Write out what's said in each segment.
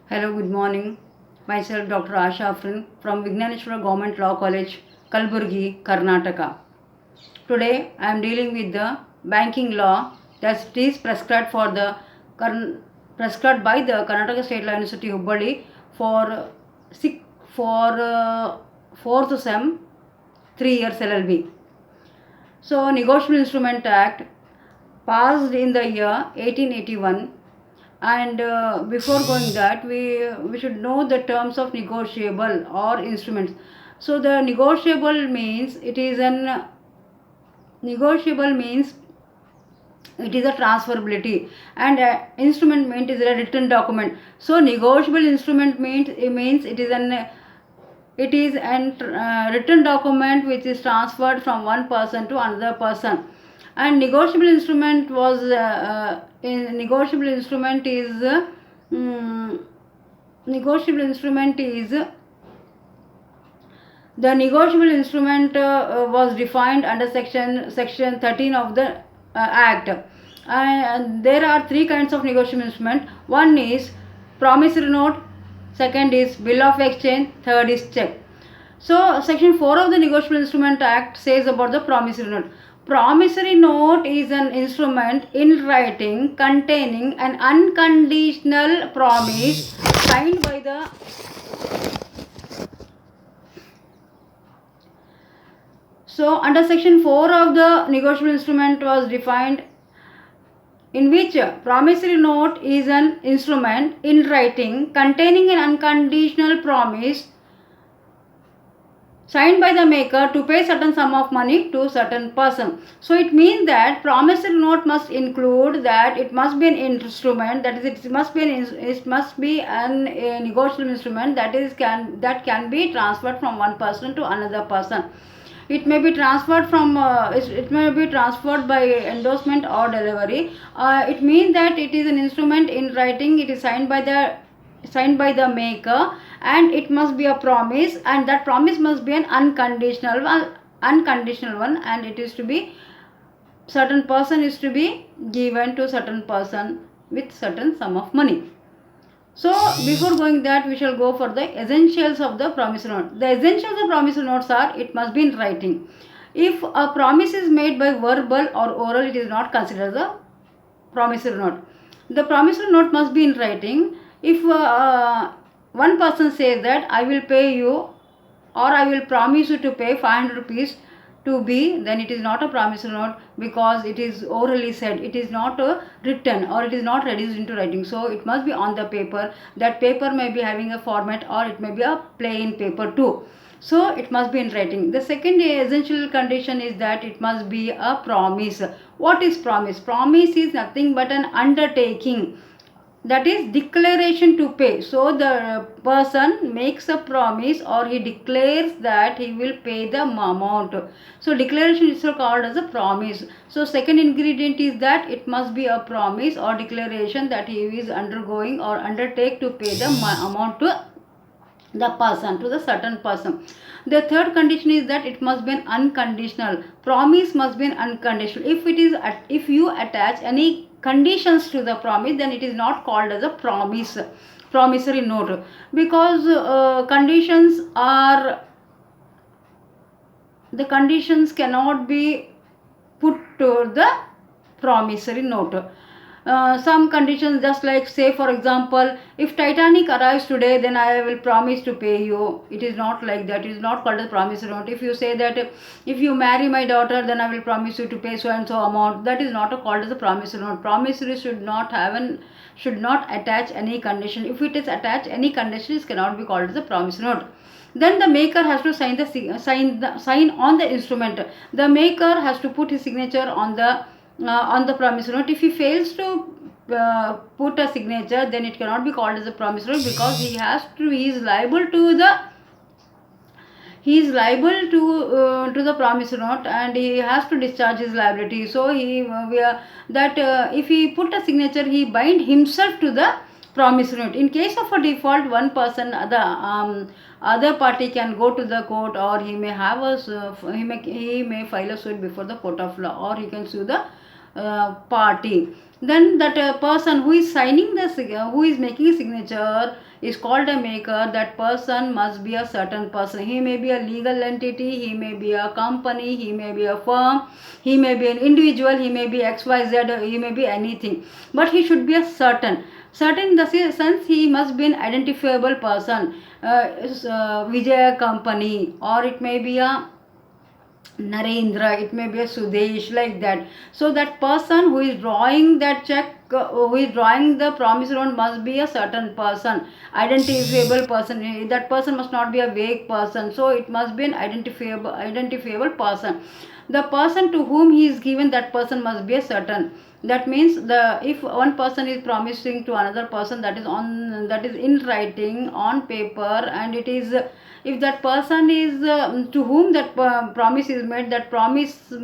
Hello, good morning. Myself, Dr. Asha Afrin from Vignaneshwara Government Law College, Kalburgi, Karnataka. Today, I am dealing with the banking law that is prescribed prescribed by the Karnataka State Law University Hubballi for fourth sem 3 years LLB. So, Negotiable Instrument Act passed in the year 1881, and before going that we should know the terms of negotiable or instruments. So the negotiable means it is a transferability, and instrument means it is a written document. So negotiable instrument means it is an written document which is transferred from one person to another person. And negotiable instrument negotiable instrument is negotiable instrument is the negotiable instrument was defined under section 13 of the act. And there are three kinds of negotiable instrument. One is promissory note, second is bill of exchange, third is check. So section 4 of the Negotiable Instrument Act says about the promissory note. Promissory note is an instrument in writing containing an unconditional promise signed by the So under section 4 of the negotiable instrument was defined, in which promissory note is an instrument in writing containing an unconditional promise signed by the maker to pay certain sum of money to certain person. So it means that promissory note must include that it must be an instrument, that is, it must be a negotiable instrument that can be transferred from one person to another person. It may be transferred by endorsement or delivery. It means that it is an instrument in writing. It is signed by the maker, and it must be a promise, and that promise must be an unconditional one, and it is to be certain person is to be given to certain person with certain sum of money. So before going that, we shall go for the essentials of the promissory note. The essentials of promissory notes are: it must be in writing. If a promise is made by verbal or oral, it is not considered a promissory note. The promissory note must be in writing. If one person says that I will pay you, or I will promise you to pay 500 rupees to B, then it is not a promissory note, because it is orally said. It is not written, or it is not reduced into writing. So it must be on the paper. That paper may be having a format, or it may be a plain paper too. So it must be in writing. The second essential condition is that it must be a promise. What is promise? Promise is nothing but an undertaking, that is declaration to pay. So the person makes a promise, or he declares that he will pay the amount. So declaration is called as a promise. So second ingredient is that it must be a promise or declaration that he is undergoing or undertake to pay the amount to the person, to the certain person. The third condition is that it must be an unconditional. Promise must be an unconditional. If you attach any conditions to the promise, then it is not called as a promissory note, because conditions cannot be put to the promissory note. Some conditions, just like, say for example, if Titanic arrives today, then I will promise to pay you. It is not like that. It is not called a promissory note. If you say that if you marry my daughter, then I will promise you to pay so and so amount, that is not called as a promissory note. Promissory should not attach any condition. If it is attached any conditions, cannot be called as a promissory note. Then the maker has to sign on the instrument. The maker has to put his signature on the promissory note. If he fails to put a signature, then it cannot be called as a promissory note, because he is liable to the promissory note, and he has to discharge his liability. So if he put a signature, he bind himself to the promissory note. In case of a default, one person, the other party can go to the court, or he may file a suit before the court of law, or he can sue the party. Then that person who is signing the who is making a signature is called a maker. That person must be a certain person. He may be a legal entity, he may be a company, he may be a firm, he may be an individual, he may be XYZ, he may be anything, but he should be a certain in the sense he must be an identifiable person. Vijaya company, or it may be a Narendra, it may be a Sudesh, like that. So that person who is drawing that check, who is drawing the promise note, must be a certain person, identifiable person. That person must not be a vague person. So it must be an identifiable person. The person to whom he is given, that person must be a certain. That means if one person is promising to another person, that is in writing on paper, and it is, if that person is to whom that promise is made, that promise to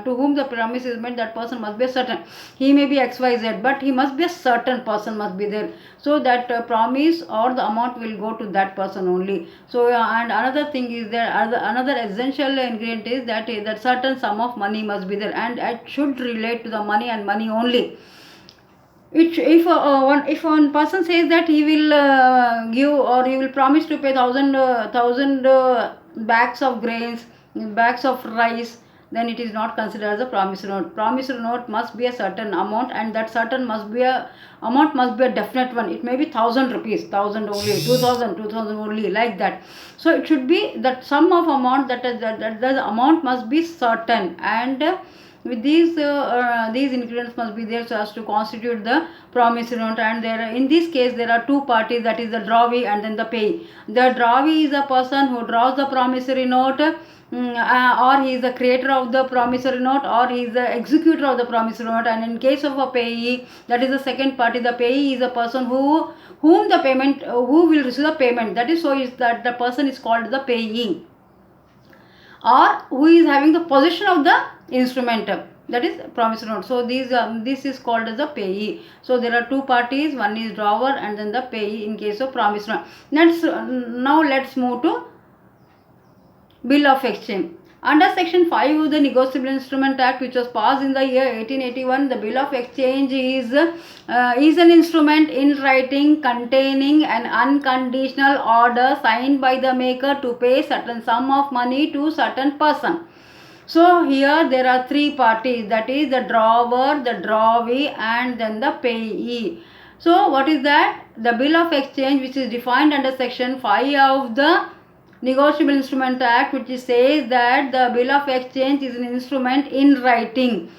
whom the promise is made, that person must be a certain. He may be XYZ, but he must be a certain person must be there, so that promise or the amount will go to that person only. So and another thing is there, another essential ingredient is that that certain sum of money must be there, and it should relate to the money and money only. If one person says that he will give, or he will promise to pay thousand bags of grains, bags of rice, then it is not considered as a promissory note. Promissory note must be a certain amount, and that certain amount must be a definite one. It may be 1,000 rupees, 1,000 only, 2,000 only, like that. So it should be that sum of amount, that the amount must be certain, and with these ingredients must be there so as to constitute the promissory note. And in this case there are two parties, that is the drawee and then the payee. The drawee is a person who draws the promissory note, or he is the creator of the promissory note, or he is the executor of the promissory note. And in case of a payee, that is the second party. The payee is a person who will receive the payment. That is, so is that the person is called the payee, or who is having the possession of the instrument, that is promissory note. So this is called as the payee. So there are two parties, one is drawer and then the payee in case of promissory note. Let's move to bill of exchange. Under section 5 of the Negotiable Instrument Act, which was passed in the year 1881, the bill of exchange is an instrument in writing containing an unconditional order signed by the maker to pay certain sum of money to certain person. So here there are three parties, that is the drawer, the drawee and then the payee. So what is that? The bill of exchange, which is defined under section 5 of the Negotiable Instrument Act, which says that the bill of exchange is an instrument in writing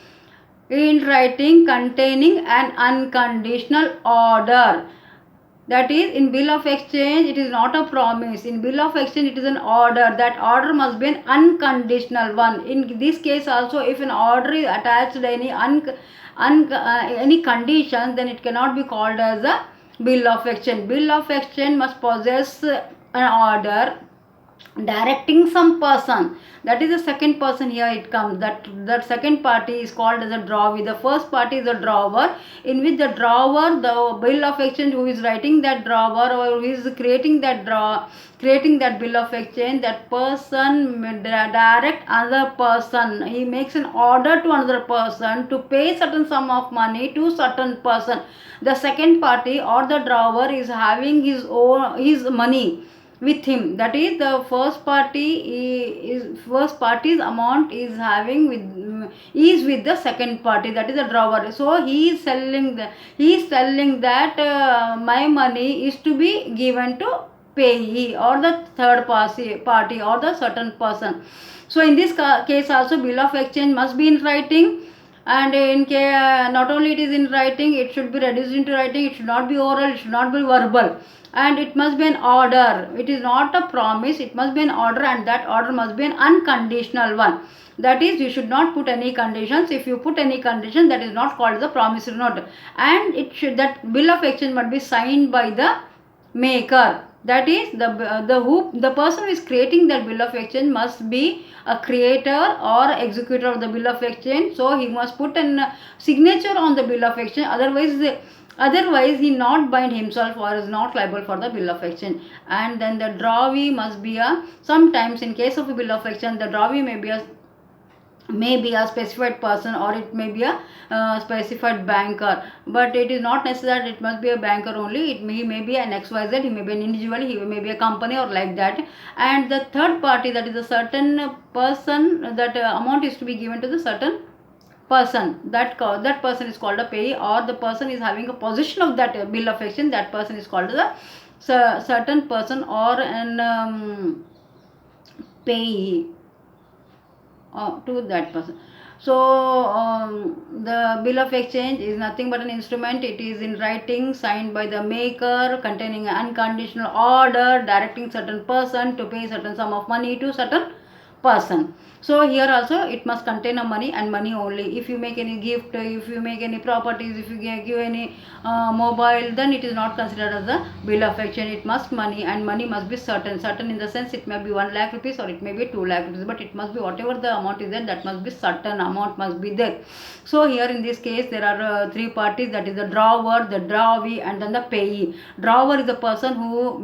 containing an unconditional order. That is, in bill of exchange it is not a promise. In bill of exchange it is an order. That order must be an unconditional one. In this case also, if an order is attached to any conditions, then it cannot be called as a bill of exchange. Bill of exchange must possess an order directing some person. That is the second person. Here it comes, that second party is called as a drawee. The first party is a drawer, in which the drawer, the bill of exchange, who is writing that drawer, or who is creating that bill of exchange, that person direct another person. He makes an order to another person to pay certain sum of money to certain person. The second party or the drawer is having his money with him. That is, the first party's amount is with the second party, that is the drawer. So he is telling that my money is to be given to payee, or the third party or the certain person. So in this case also, bill of exchange must be in writing, and not only it is in writing, it should be reduced into writing. It should not be oral, it should not be verbal, and it must be an order. It is not a promise, it must be an order, and that order must be an unconditional one. That is, you should not put any conditions. If you put any condition, that is not called the promissory note. And that bill of exchange must be signed by the maker. That is, the person who is creating that bill of exchange must be a creator or executor of the bill of exchange. So he must put a signature on the bill of exchange. Otherwise he not bind himself or is not liable for the bill of exchange. And then the drawee must be sometimes in case of a bill of exchange, the drawee may be may be a specified person or it may be a specified banker, but it is not necessary that it must be a banker only. He may be an XYZ, he may be an individual, he may be a company or like that. And the third party, that is a certain person, that amount is to be given to the certain person, that person is called a payee, or the person is having a possession of that bill of exchange, that person is called the certain person or an payee to that person. So the bill of exchange is nothing but an instrument. It is in writing, signed by the maker, containing an unconditional order directing certain person to pay certain sum of money to certain person. So here also it must contain a money and money only. If you make any gift, if you make any properties, if you give any mobile, then it is not considered as a bill of exchange. It must money, and money must be certain. Certain in the sense it may be 1 lakh rupees or it may be 2 lakh rupees, but it must be whatever the amount is there, that must be certain amount must be there. So here in this case there are three parties, that is the drawer, the drawee, and then the payee. Drawer is the person who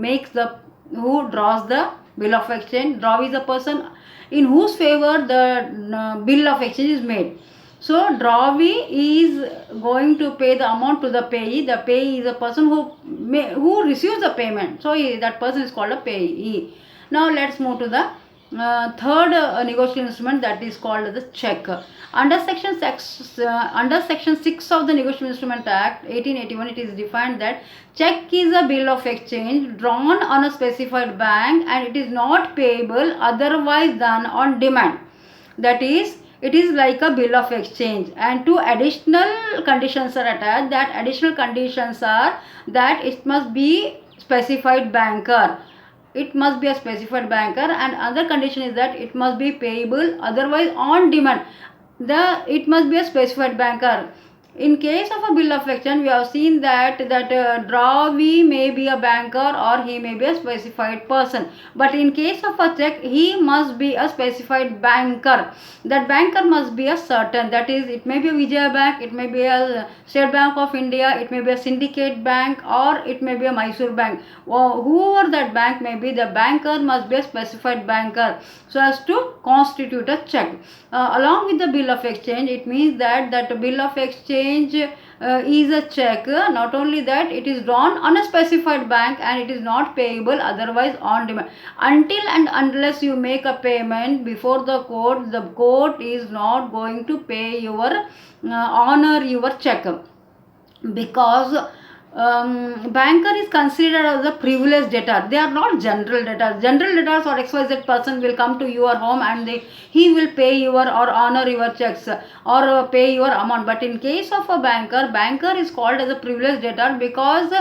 draws the bill of exchange. Drawee is the person in whose favor the bill of exchange is made. So drawee is going to pay the amount to the payee. The payee is a person who receives the payment. So that person is called a payee. Now let's move to the third negotiable instrument, that is called the check. Under section 6 of the Negotiable Instrument Act 1881, it is defined that check is a bill of exchange drawn on a specified bank and it is not payable otherwise than on demand. That is, it is like a bill of exchange, and two additional conditions are attached. That additional conditions are that it must be specified banker. It must be a specified banker, and other condition is that it must be payable otherwise on demand. It must be a specified banker. In case of a bill of exchange, we have seen that drawee may be a banker or he may be a specified person. But in case of a check, he must be a specified banker. That banker must be a certain. That is, it may be a Vijaya Bank, it may be a State Bank of India, it may be a Syndicate Bank, or it may be a Mysore Bank. Whoever that bank may be, the banker must be a specified banker so as to constitute a check. Along with the bill of exchange, it means that bill of exchange is a check. Not only that, it is drawn on a specified bank and it is not payable otherwise on demand. Until and unless you make a payment before the court is not going to pay your honor your check, because banker is considered as a privileged debtor. They are not general debtors. General debtors or XYZ person will come to your home and he will pay your or honor your checks or pay your amount. But in case of a banker is called as a privileged debtor because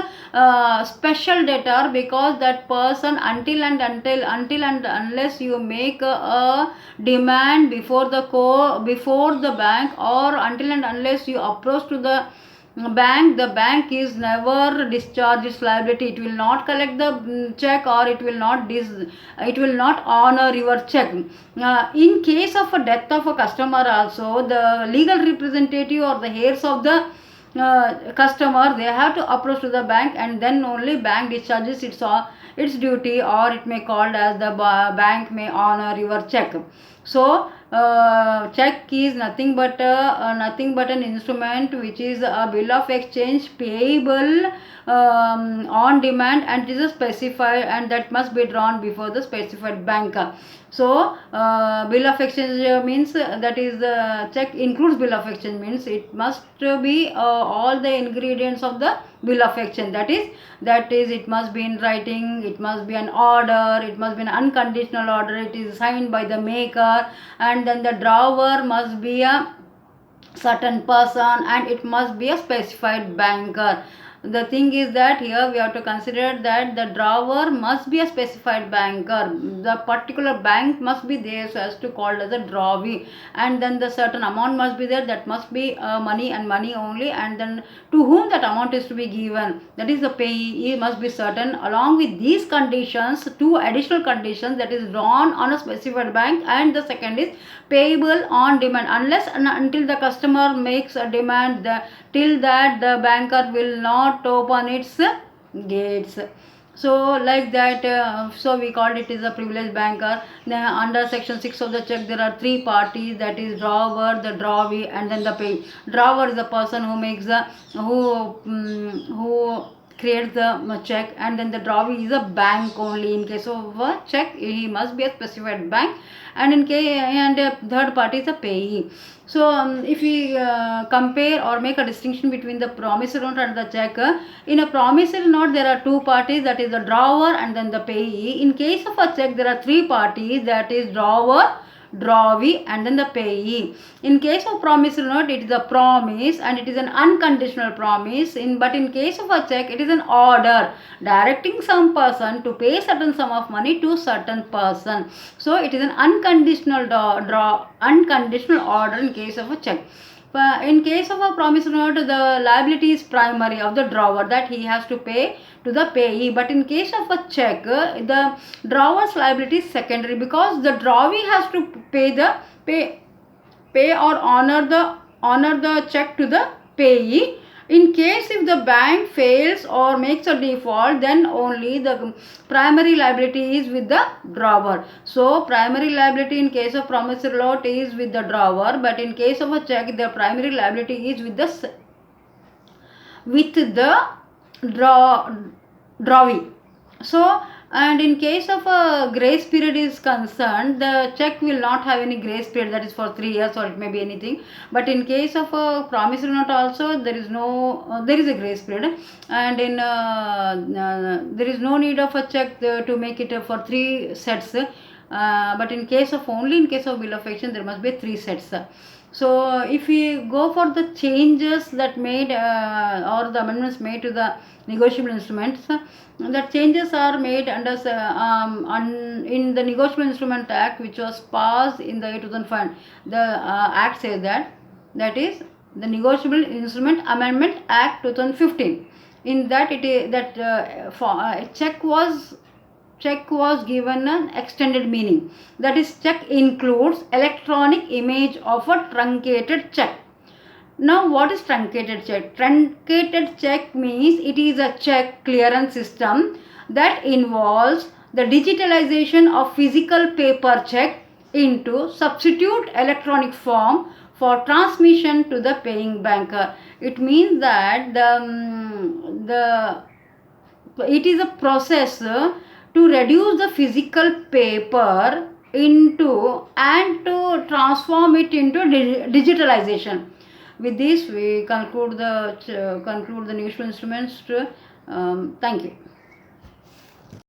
special debtor, because that person until and unless you make a demand before the bank, or until and unless you approach to the bank is never discharge its liability. It will not collect the check, or it will not honor your check. In case of a death of a customer also, the legal representative or the heirs of the customer, they have to approach to the bank, and then only bank discharges its duty, or it may called as the bank may honor your check. So check is nothing but an instrument which is a bill of exchange payable on demand, and it is specified, and that must be drawn before the specified banker. So bill of exchange means that is check includes bill of exchange, means it must be all the ingredients of the bill of exchange. That is it must be in writing, it must be an order, it must be an unconditional order, it is signed by the maker, and then the drawer must be a certain person, and it must be a specified banker. The thing is that here we have to consider that the drawer must be a specified banker. The particular bank must be there so as to called as a drawee, and then the certain amount must be there, that must be money and money only, and then to whom that amount is to be given, that is the payee must be certain. Along with these conditions, two additional conditions, that is drawn on a specified bank, and the second is payable on demand. Unless and until the customer makes a demand, till that the banker will not open its gates. So like that, so we called it is a privileged banker. Then under section 6 of the check there are three parties, that is drawer, the drawee, and then the pay. Drawer is the person who makes the who creates the check, and then the drawee is a bank only. In case of a check, he must be a specified bank, and in case, and third party is a payee. So if we compare or make a distinction between the promissory note and the check, in a promissory note there are two parties, that is the drawer and then the payee. In case of a check there are three parties, that is drawer, drawee, and then the payee. In case of promissory note it is a promise and it is an unconditional promise. But in case of a check it is an order directing some person to pay certain sum of money to certain person. So it is an unconditional unconditional order in case of a check. In case of a promissory note, the liability is primary of the drawer, that he has to pay to the payee. But in case of a check, the drawer's liability is secondary, because the drawee has to pay or honor the check to the payee. In case if the bank fails or makes a default, then only the primary liability is with the drawer. So primary liability in case of promissory note is with the drawer, but in case of a check the primary liability is with the drawee. So, and in case of a grace period is concerned, the check will not have any grace period, that is for 3 years or it may be anything. But in case of a promissory note also there is no there is a grace period, and in there is no need of a check to make it for 3 sets. But in case of only in case of bill of exchange there must be 3 sets. So if we go for the changes that made or the amendments made to the negotiable instruments, the changes are made under in the Negotiable Instrument Act, which was passed in the year 2005. The act says that is the Negotiable Instrument Amendment Act 2015. In that it is that check was given an extended meaning, that is check includes electronic image of a truncated check. Now what is truncated check? Truncated check means it is a check clearance system that involves the digitalization of physical paper check into substitute electronic form for transmission to the paying banker. It means that it is a process to reduce the physical paper into and to transform it into digitalization. With this we conclude the negotiable instruments. Thank you.